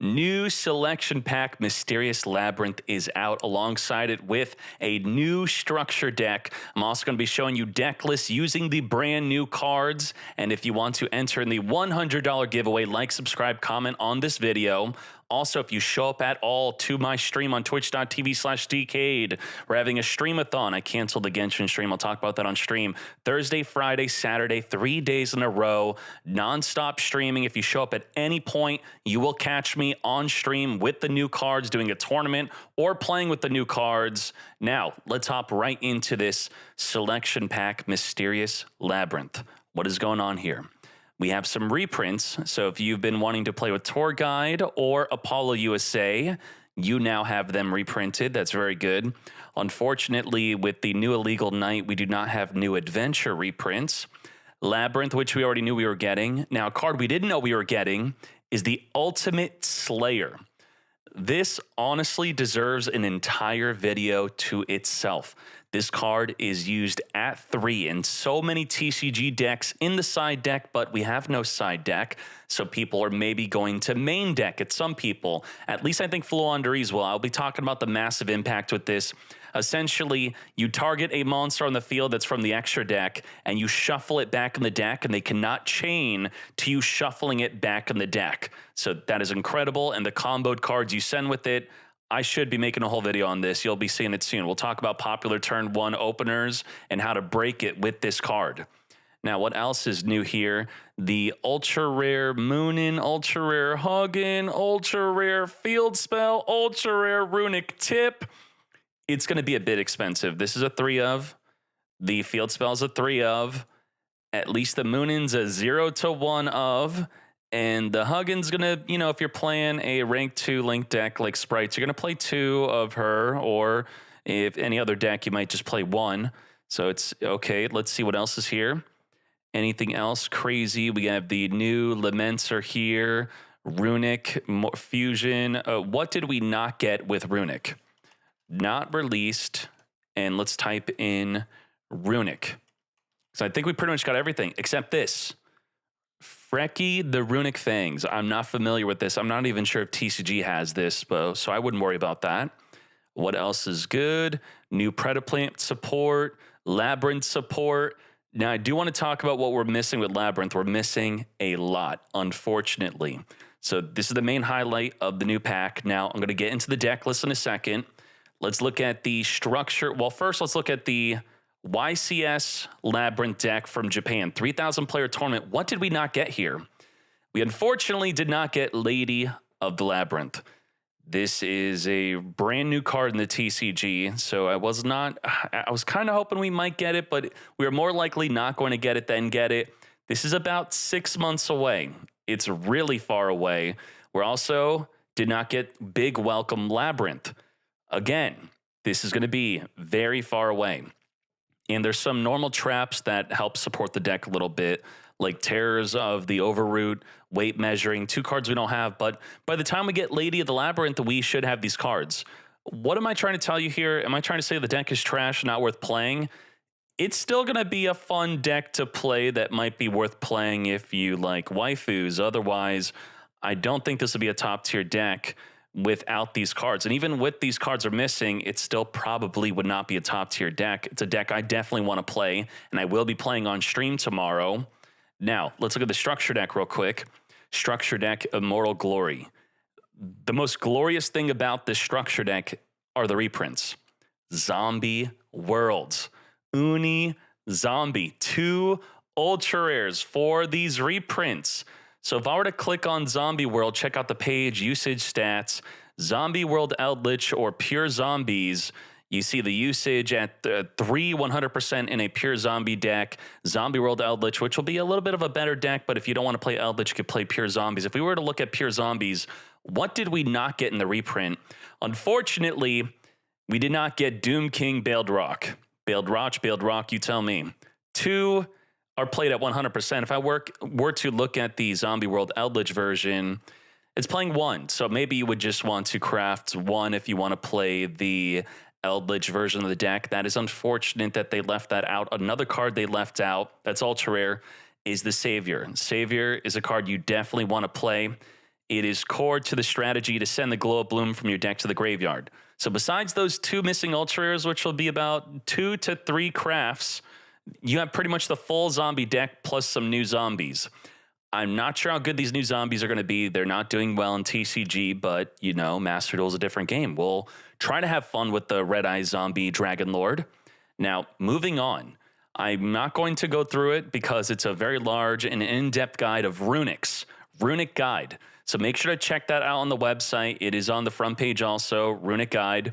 New selection pack Mysterious Labyrinth is out alongside it with a new structure deck. I'm also going to be showing you deck lists using the brand new cards. And if you want to enter in the $100 giveaway, like, subscribe, comment on this video. Also, if you show up at all to my stream on twitch.tv/Dkayed, we're having a streamathon. I canceled the Genshin stream. I'll talk about that on stream. Thursday, Friday, Saturday, 3 days in a row, nonstop streaming. If you show up at any point, you will catch me on stream with the new cards, doing a tournament or playing with the new cards. Now, let's hop right into this selection pack Mysterious Labyrinth. What is going on here? We have some reprints, so if you've been wanting to play with Tour Guide or Apollo USA, you now have them reprinted. That's very good. Unfortunately, with the new Illegal Night, we do not have new Adventure reprints. Labyrinth, which we already knew we were getting. Now, a card we didn't know we were getting is the Ultimate Slayer. This honestly deserves an entire video to itself. This card is used at 3 in so many TCG decks in the side deck, but we have no side deck, so people are maybe going to main deck at some people. At least I think Fluanderees will. I'll be talking about the massive impact with this. Essentially, you target a monster on the field that's from the extra deck, and you shuffle it back in the deck, and they cannot chain to you shuffling it back in the deck. So that is incredible, and the comboed cards you send with it, I should be making a whole video on this. You'll be seeing it soon. We'll talk about popular turn 1 openers and how to break it with this card. Now, what else is new here? The ultra rare Moonin, ultra rare Huggin, ultra rare Field Spell, ultra rare Runick Tip. It's going to be a bit expensive. This is a 3 of. The Field Spell is a 3 of. At least the Moonin's a 0 to 1 of. And the Huggin's going to, if you're playing a rank 2 link deck like Sprites, you're going to play 2 of her, or if any other deck, you might just play 1. So it's okay. Let's see what else is here. Anything else crazy? We have the new Lamenter here, Runick, Fusion. What did we not get with Runick? Not released. And let's type in Runick. So I think we pretty much got everything except this. Frecky the Runick Fangs. I'm not familiar with this. I'm not even sure if TCG has this, so I wouldn't worry about that. What else is good? New Predaplant support, Labyrinth support. Now, I do want to talk about what we're missing with Labyrinth. We're missing a lot, unfortunately. So this is the main highlight of the new pack. Now, I'm going to get into the deck list in a second. Let's look at the structure. Well, first, let's look at the YCS Labyrinth deck from Japan, 3,000 player tournament. What did we not get here? We unfortunately did not get Lady of the Labyrinth. This is a brand new card in the TCG, so I was kind of hoping we might get it, but we are more likely not going to get it than get it. This is about 6 months away. It's really far away. We also did not get Big Welcome Labyrinth. Again, this is going to be very far away. And there's some normal traps that help support the deck a little bit, like Terrors of the Overroot, Weight Measuring, 2 cards we don't have. But by the time we get Lady of the Labyrinth, we should have these cards. What am I trying to tell you here? Am I trying to say the deck is trash, not worth playing? It's still going to be a fun deck to play that might be worth playing if you like waifus. Otherwise, I don't think this will be a top tier deck without these cards. And even with these cards are missing, it still probably would not be a top tier deck. It's a deck I definitely want to play, and I will be playing on stream tomorrow. Now, let's look at the structure deck real quick. Structure deck, Immortal Glory. The most glorious thing about this structure deck are the reprints. Zombie Worlds. Uni Zombie. 2 ultra rares for these reprints. So if I were to click on Zombie World, check out the page, usage stats, Zombie World Eldritch or Pure Zombies, you see the usage at 100% in a Pure Zombie deck, Zombie World Eldritch, which will be a little bit of a better deck, but if you don't want to play Eldritch, you could play Pure Zombies. If we were to look at Pure Zombies, what did we not get in the reprint? Unfortunately, we did not get Doom King Bailed Rock. Bailed Rock, you tell me. 2 are played at 100%. If I were to look at the Zombie World Eldritch version, it's playing 1. So maybe you would just want to craft 1 if you want to play the Eldritch version of the deck. That is unfortunate that they left that out. Another card they left out that's ultra rare is the Savior. Savior is a card you definitely want to play. it is core to the strategy to send the Glow Up Bloom from your deck to the graveyard. So besides those 2 missing ultra rares, which will be about 2 to 3 crafts, you have pretty much the full zombie deck plus some new zombies. I'm not sure how good these new zombies are going to be. They're not doing well in TCG, but, you know, Master Duel is a different game. We'll try to have fun with the Red Eye Zombie Dragon Lord. Now, moving on. I'm not going to go through it because it's a very large and in-depth guide of Runick's Runick Guide. So make sure to check that out on the website. It is on the front page also, Runick Guide.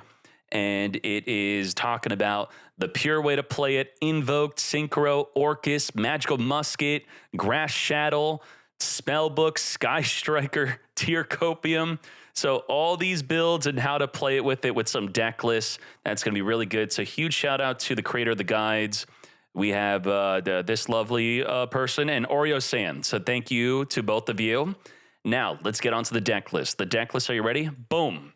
And it is talking about the pure way to play it, Invoked, Synchro, Orcus, Magical Musket, Grass Shadow, Spellbook, Sky Striker, Tear Copium. So all these builds and how to play it with some deck lists. That's going to be really good. So huge shout out to the creator of the guides. We have this lovely person and Oreo San. So thank you to both of you. Now let's get on to the deck list. The deck list, are you ready? Boom.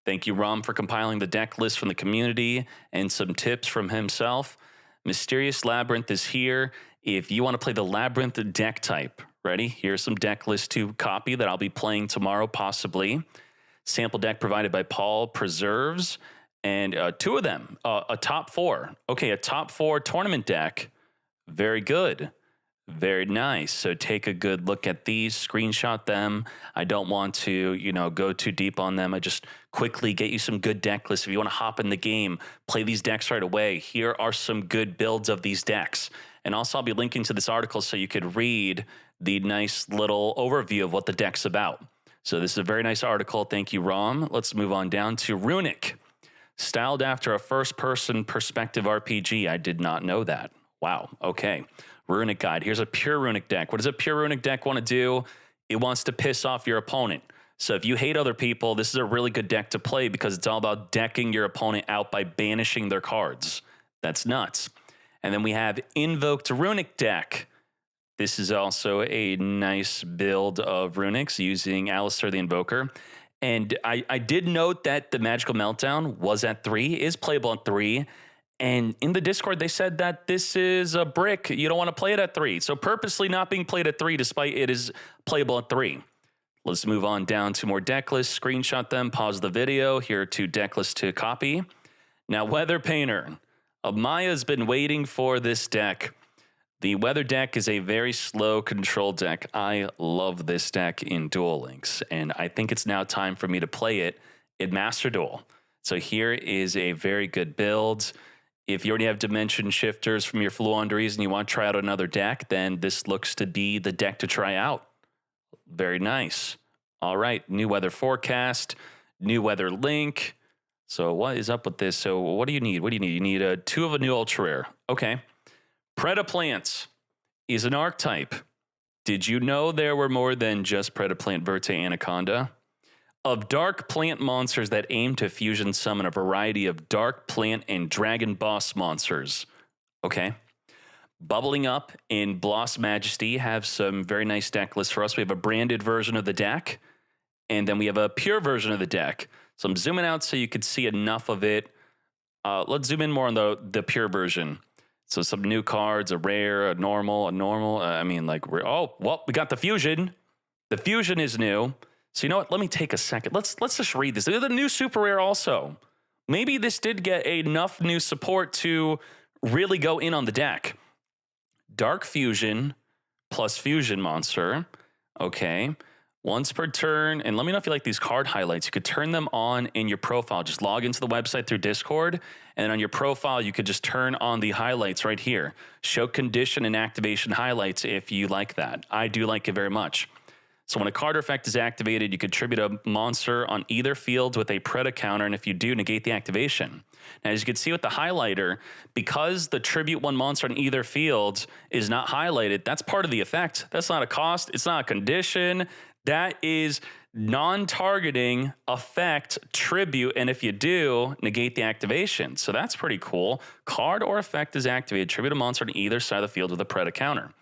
Thank you, Rom, for compiling the deck list from the community and some tips from himself. Mysterious Labyrinth is here. If you want to play the Labyrinth deck type, ready? Here's some deck lists to copy that I'll be playing tomorrow, possibly. Sample deck provided by Paul Preserves, and 2 of them, a top 4. Okay, a top 4 tournament deck. Very good. Very nice. So take a good look at these, screenshot them. I don't want to, you know, go too deep on them. I just quickly get you some good deck lists. If you want to hop in the game, play these decks right away. Here are some good builds of these decks. And also I'll be linking to this article so you could read the nice little overview of what the deck's about. So this is a very nice article. Thank you, Rom. Let's move on down to Runick. Styled after a first-person perspective RPG. I did not know that. Wow. Okay. Runick Guide. Here's a pure Runick deck. What does a pure Runick deck want to do? It wants to piss off your opponent. So if you hate other people, this is a really good deck to play because it's all about decking your opponent out by banishing their cards. That's nuts. And then we have Invoked Runick deck. This is also a nice build of Runick's using Alistair the Invoker. And I did note that the Magical Meltdown was at 3, is playable at 3. And in the Discord, they said that this is a brick. You don't want to play it at 3. So purposely not being played at 3, despite it is playable at 3. Let's move on down to more deck lists. Screenshot them. Pause the video. Here are 2 deck lists to copy. Now, Weather Painter. Amaya's been waiting for this deck. The Weather deck is a very slow control deck. I love this deck in Duel Links, and I think it's now time for me to play it in Master Duel. So here is a very good build. If you already have dimension shifters from your Fluanderies and you want to try out another deck, then this looks to be the deck to try out. Very nice. All right, new weather forecast, new weather link. So what is up with this? So what do you need? What do you need? You need 2 of a new ultra rare. Okay. Predaplant is an archetype. Did you know there were more than just Predaplant Verte Anaconda? Of dark plant monsters that aim to fusion summon a variety of dark plant and dragon boss monsters. Okay. Bubbling up in Bloss Majesty have some very nice deck lists for us. We have a branded version of the deck, and then we have a pure version of the deck. So I'm zooming out so you could see enough of it. Let's zoom in more on the pure version. So some new cards, a rare, a normal. Oh, well, we got the fusion. The fusion is new. So you know what? Let me take a second. Let's just read this. The new super rare also. Maybe this did get enough new support to really go in on the deck. Dark Fusion plus Fusion Monster. Okay. Once per turn. And let me know if you like these card highlights. You could turn them on in your profile. Just log into the website through Discord. And then on your profile, you could just turn on the highlights right here. Show condition and activation highlights if you like that. I do like it very much. So when a card effect is activated, you contribute a monster on either field with a Preda counter, and if you do, negate the activation. Now, as you can see with the highlighter, because the tribute 1 monster on either field is not highlighted, that's part of the effect. That's not a cost. It's not a condition. That is non-targeting effect tribute, and if you do, negate the activation. So that's pretty cool. Card or effect is activated. Tribute a monster on either side of the field with a Preda counter.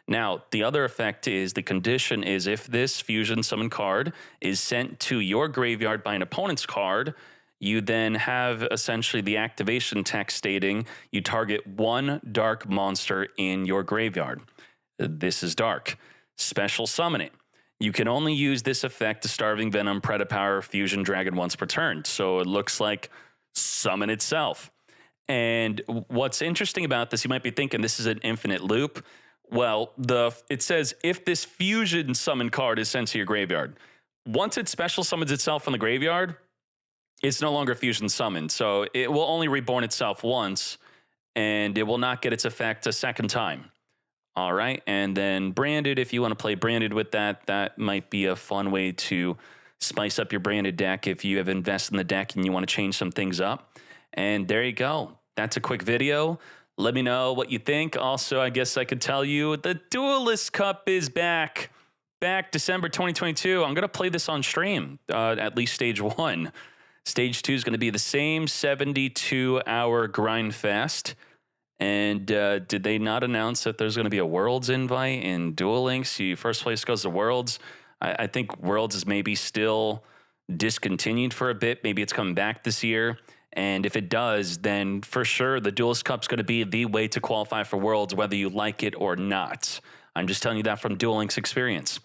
Now, the other effect is the condition is if this fusion summon card is sent to your graveyard by an opponent's card, you then have essentially the activation text stating you target 1 dark monster in your graveyard. This is dark. Special summon it. You can only use this effect to Starving Venom, Predapower, Fusion Dragon once per turn. So it looks like summon itself. And what's interesting about this, you might be thinking this is an infinite loop. Well, it says if this fusion summon card is sent to your graveyard, once it special summons itself from the graveyard, it's no longer fusion summoned. So it will only reborn itself once, and it will not get its effect a second time. All right. And then branded, if you want to play branded with that, that might be a fun way to spice up your branded deck if you have invested in the deck and you want to change some things up. And there you go. That's a quick video. Let me know what you think. Also, I guess I could tell you the Duelist Cup is back. Back December 2022. I'm going to play this on stream, at least stage 1. Stage 2 is going to be the same 72-hour grind fest. And did they not announce that there's going to be a Worlds invite in Duel Links? First place goes to Worlds. I think Worlds is maybe still discontinued for a bit. Maybe it's coming back this year. And if it does, then for sure the Duelist Cup's going to be the way to qualify for Worlds, whether you like it or not. I'm just telling you that from Duel Links experience.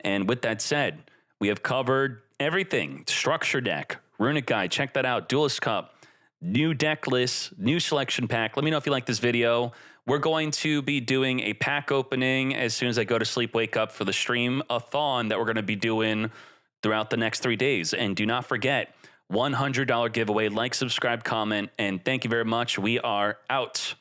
And with that said, we have covered everything. Structure deck, Runick guide, check that out. Duelist Cup. New deck list, new selection pack. Let me know if you like this video. We're going to be doing a pack opening as soon as I go to sleep, wake up for the stream-a-thon that we're going to be doing throughout the next 3 days. And do not forget, $100 giveaway. Like, subscribe, comment, and thank you very much. We are out.